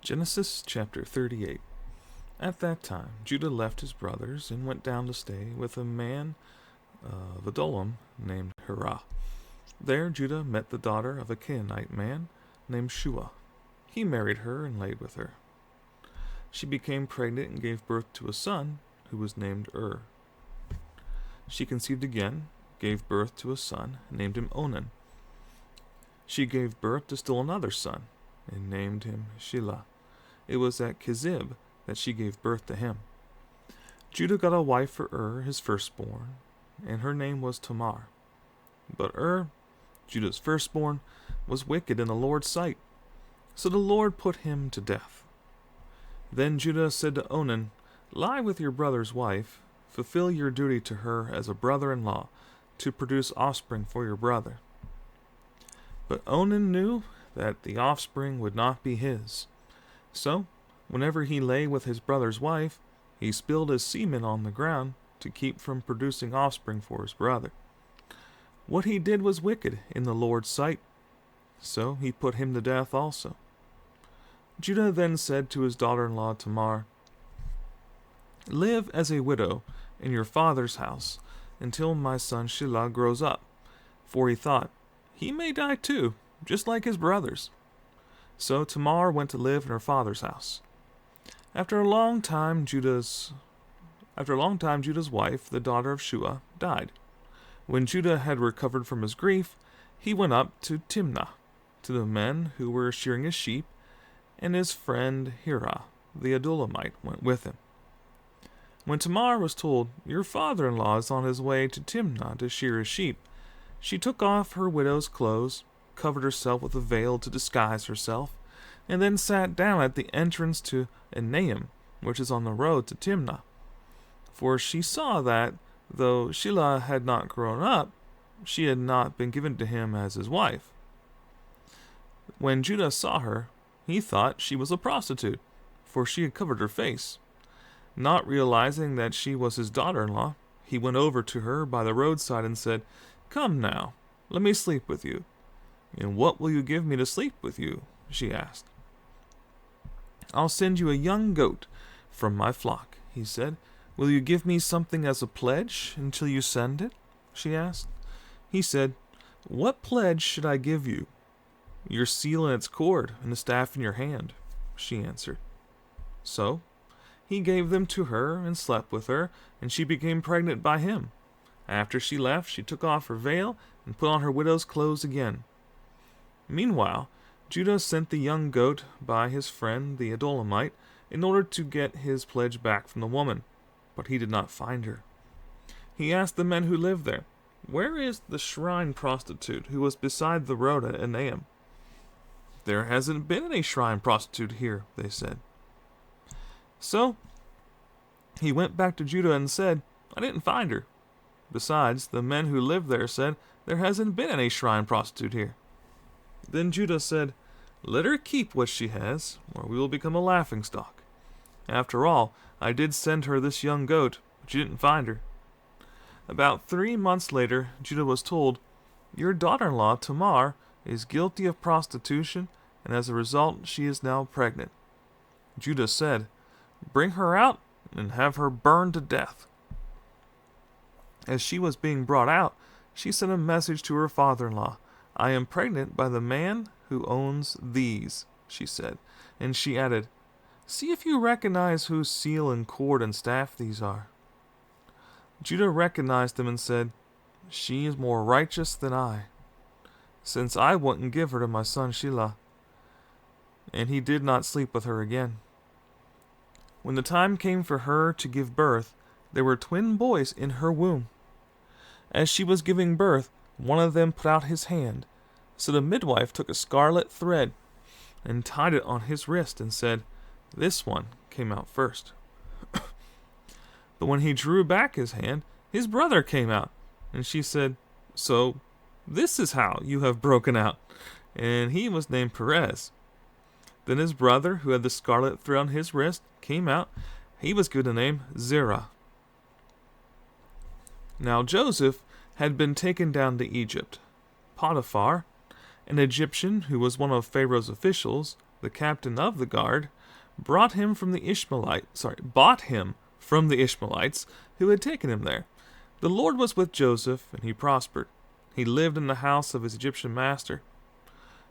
Genesis chapter 38. At that time, Judah left his brothers and went down to stay with a man of Adullam named Hirah. There Judah met the daughter of a Canaanite man named Shua. He married her and laid with her. She became pregnant and gave birth to a son who was named She conceived again, gave birth to a son, and named him Onan. She gave birth to still another son, and named him Shelah. It was at Kezib that she gave birth to him. Judah got a wife for his firstborn, and her name was Tamar. But Judah's firstborn, was wicked in the Lord's sight, so the Lord put him to death. Then Judah said to Onan, "Lie with your brother's wife, fulfill your duty to her as a brother-in-law, to produce offspring for your brother." But Onan knew that the offspring would not be his. So, whenever he lay with his brother's wife, he spilled his semen on the ground to keep from producing offspring for his brother. What he did was wicked in the Lord's sight, so he put him to death also. Judah then said to his daughter-in-law Tamar, "Live as a widow in your father's house until my son Shelah grows up," for he thought, "He may die too, just like his brothers." So Tamar went to live in her father's house. After a long time, Judah's wife, the daughter of Shua, died. When Judah had recovered from his grief, he went up to Timnah, to the men who were shearing his sheep, and his friend Hirah, the Adullamite, went with him. When Tamar was told, "Your father-in-law is on his way to Timnah to shear his sheep," she took off her widow's clothes, covered herself with a veil to disguise herself, and then sat down at the entrance to Enaim, which is on the road to Timnah. For she saw that, though Shelah had not grown up, she had not been given to him as his wife. When Judah saw her, he thought she was a prostitute, for she had covered her face. Not realizing that she was his daughter-in-law, he went over to her by the roadside and said, "Come now, let me sleep with you." "And what will you give me to sleep with you?" she asked. "I'll send you a young goat from my flock," he said. "Will you give me something as a pledge until you send it?" she asked. He said, "What pledge should I give you?" "Your seal and its cord, and the staff in your hand," she answered. So he gave them to her and slept with her, and she became pregnant by him. After she left, she took off her veil and put on her widow's clothes again. Meanwhile, Judah sent the young goat by his friend the Adullamite in order to get his pledge back from the woman, but he did not find her. He asked the men who lived there, "Where is the shrine prostitute who was beside the road at Enaim?" "There hasn't been any shrine prostitute here," they said. So he went back to Judah and said, "I didn't find her. Besides, the men who lived there said, 'There hasn't been any shrine prostitute here.'" Then Judah said, "Let her keep what she has, or we will become a laughingstock. After all, I did send her this young goat, but you didn't find her." About 3 months later, Judah was told, "Your daughter-in-law, Tamar, is guilty of prostitution, and as a result, she is now pregnant." Judah said, "Bring her out and have her burned to death." As she was being brought out, she sent a message to her father-in-law. "I am pregnant by the man who owns these," she said. And she added, "See if you recognize whose seal and cord and staff these are." Judah recognized them and said, "She is more righteous than I, since I wouldn't give her to my son Shelah." And he did not sleep with her again. When the time came for her to give birth, there were twin boys in her womb. As she was giving birth, one of them put out his hand. So the midwife took a scarlet thread and tied it on his wrist and said, "This one came out first." But when he drew back his hand, his brother came out. And she said, "So this is how you have broken out." And he was named Perez. Then his brother, who had the scarlet thread on his wrist, came out. He was given the name Zerah. Now Joseph had been taken down to Egypt. Potiphar, An Egyptian, who was one of Pharaoh's officials, the captain of the guard, bought him from the Ishmaelites who had taken him there. The Lord was with Joseph, and he prospered. He lived in the house of his Egyptian master.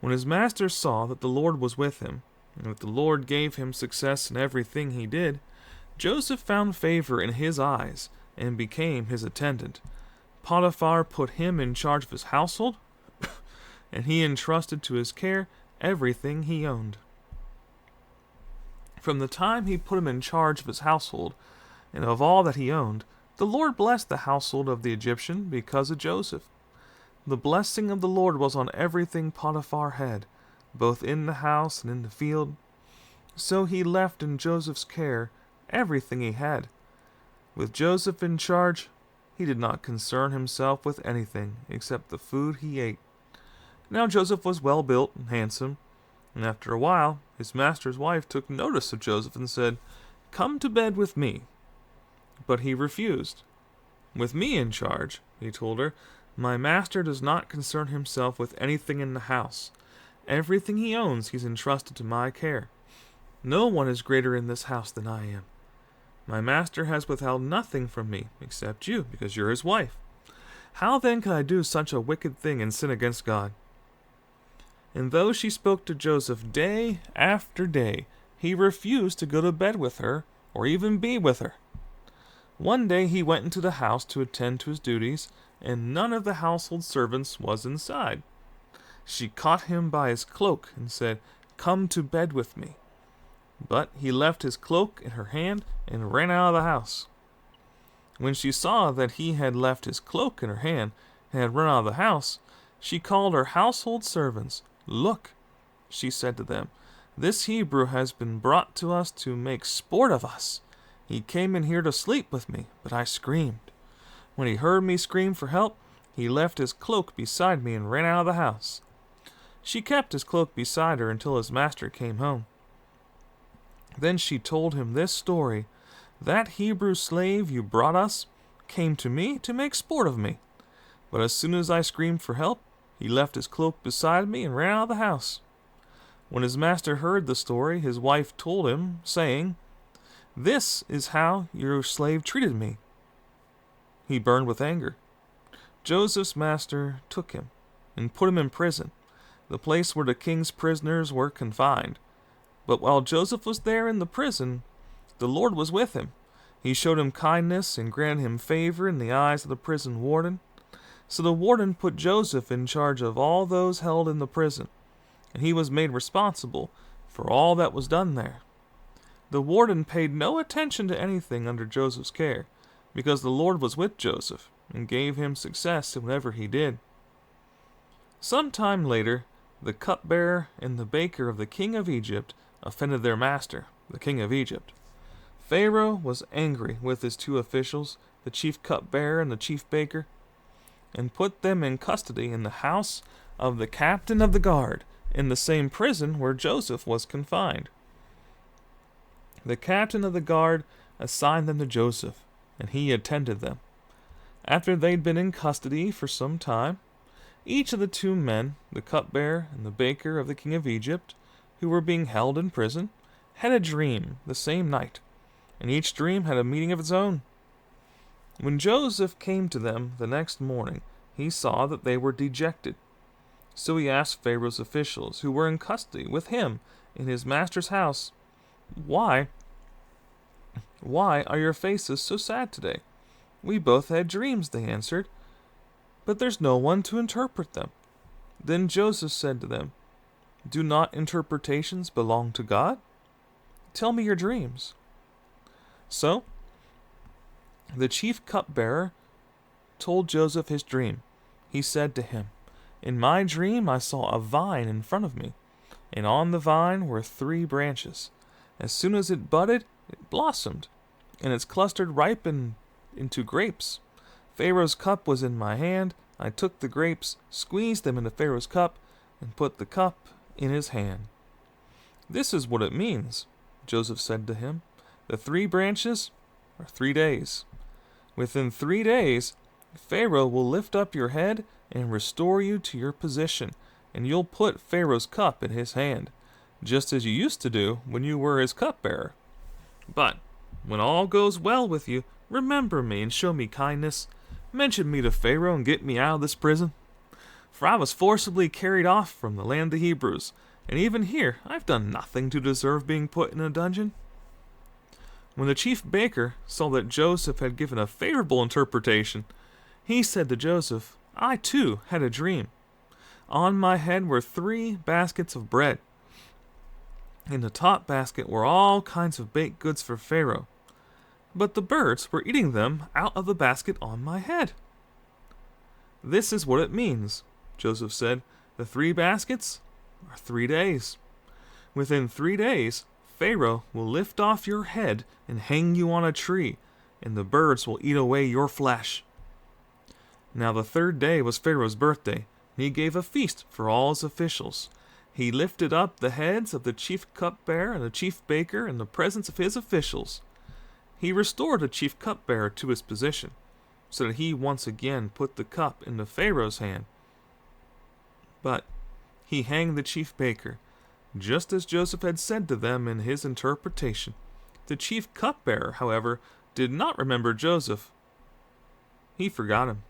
When his master saw that the Lord was with him, and that the Lord gave him success in everything he did, Joseph found favor in his eyes and became his attendant. Potiphar put him in charge of his household, and he entrusted to his care everything he owned. From the time he put him in charge of his household and of all that he owned, the Lord blessed the household of the Egyptian because of Joseph. The blessing of the Lord was on everything Potiphar had, both in the house and in the field. So he left in Joseph's care everything he had. With Joseph in charge, he did not concern himself with anything except the food he ate. Now Joseph was well built and handsome, and after a while his master's wife took notice of Joseph and said, "Come to bed with me." But he refused. "With me in charge," he told her, "my master does not concern himself with anything in the house. Everything he owns he's entrusted to my care. No one is greater in this house than I am. My master has withheld nothing from me except you, because you're his wife. How then could I do such a wicked thing and sin against God?" And though she spoke to Joseph day after day, he refused to go to bed with her or even be with her. One day he went into the house to attend to his duties, and none of the household servants was inside. She caught him by his cloak and said, "Come to bed with me." But he left his cloak in her hand and ran out of the house. When she saw that he had left his cloak in her hand and had run out of the house, she called her household servants. "Look," she said to them, "this Hebrew has been brought to us to make sport of us. He came in here to sleep with me, but I screamed. When he heard me scream for help, he left his cloak beside me and ran out of the house." She kept his cloak beside her until his master came home. Then she told him this story: "That Hebrew slave you brought us came to me to make sport of me. But as soon as I screamed for help, he left his cloak beside me and ran out of the house." When his master heard the story, his wife told him, saying, "This is how your slave treated me." He burned with anger. Joseph's master took him and put him in prison, the place where the king's prisoners were confined. But while Joseph was there in the prison, the Lord was with him. He showed him kindness and granted him favor in the eyes of the prison warden. So the warden put Joseph in charge of all those held in the prison, and he was made responsible for all that was done there. The warden paid no attention to anything under Joseph's care, because the Lord was with Joseph and gave him success in whatever he did. Some time later, the cupbearer and the baker of the king of Egypt offended their master, the king of Egypt. Pharaoh was angry with his two officials, the chief cupbearer and the chief baker, and put them in custody in the house of the captain of the guard, in the same prison where Joseph was confined. The captain of the guard assigned them to Joseph, and he attended them. After they'd been in custody for some time, each of the two men, the cupbearer and the baker of the king of Egypt, who were being held in prison, had a dream the same night, and each dream had a meaning of its own. When Joseph came to them the next morning, he saw that they were dejected. So he asked Pharaoh's officials, who were in custody with him in his master's house, Why are your faces so sad today?" "We both had dreams," they answered, "but there's no one to interpret them." Then Joseph said to them, "Do not interpretations belong to God? Tell me your dreams." So the chief cupbearer told Joseph his dream. He said to him, "In my dream I saw a vine in front of me, and on the vine were 3 branches. As soon as it budded, it blossomed, and its cluster ripened into grapes. Pharaoh's cup was in my hand. I took the grapes, squeezed them into Pharaoh's cup, and put the cup in his hand." "This is what it means," Joseph said to him. "The 3 branches are 3 days. Within 3 days, Pharaoh will lift up your head and restore you to your position, and you'll put Pharaoh's cup in his hand, just as you used to do when you were his cupbearer. But when all goes well with you, remember me and show me kindness. Mention me to Pharaoh and get me out of this prison. For I was forcibly carried off from the land of the Hebrews, and even here I've done nothing to deserve being put in a dungeon." When the chief baker saw that Joseph had given a favorable interpretation, he said to Joseph, "I too had a dream. On my head were 3 baskets of bread. In the top basket were all kinds of baked goods for Pharaoh, but the birds were eating them out of the basket on my head." "This is what it means," Joseph said. "The 3 baskets are 3 days. Within 3 days, Pharaoh will lift off your head and hang you on a tree, and the birds will eat away your flesh." Now the 3rd day was Pharaoh's birthday, and he gave a feast for all his officials. He lifted up the heads of the chief cupbearer and the chief baker in the presence of his officials. He restored the chief cupbearer to his position, so that he once again put the cup into Pharaoh's hand. But he hanged the chief baker, just as Joseph had said to them in his interpretation. The chief cupbearer, however, did not remember Joseph. He forgot him.